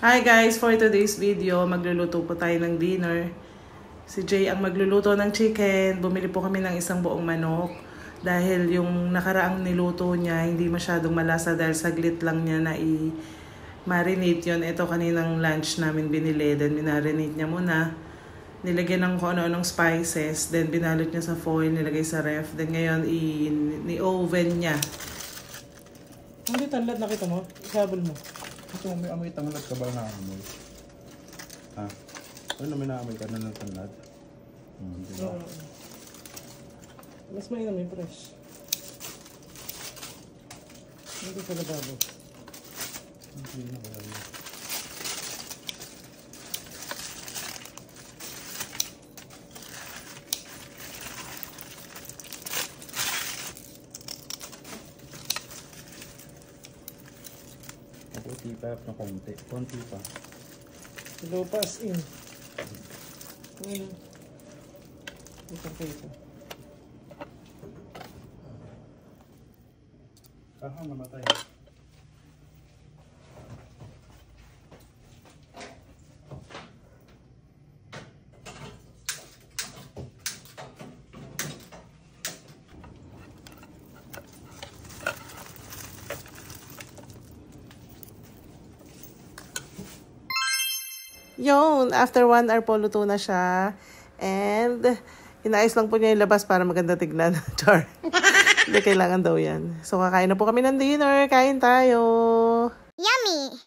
Hi guys! For today's video, magluluto po tayo ng dinner. Si Jay ang magluluto ng chicken. Bumili po kami ng isang buong manok. Dahil yung nakaraang niluto niya, hindi masyadong malasa dahil saglit lang niya na i-marinate yun. Ito kaninang lunch namin binili. Then minarinate niya muna. Nilagyan ng kung ano-anong spices. Then binalot niya sa foil, nilagay sa ref. Then ngayon, ni-oven niya. Hindi tanlad, nakita mo? Isabol mo. Ito may amoy tanglad ka ba na amoy? Ha? Ano may naamoy ka na ng tanglad? Diba? Mas mainam yung fresh. Hindi sa lababo. Hindi na wala yun. Konti pa na konti. Konti pa. Lupas in. Ito pa ito. Kahang namatay. Yun, after 1 hour po luto na siya. And inaayos lang po niya yung labas para maganda tignan. Char. Hindi kailangan daw yan. So kakain na po kami ng dinner. Kain tayo. Yummy!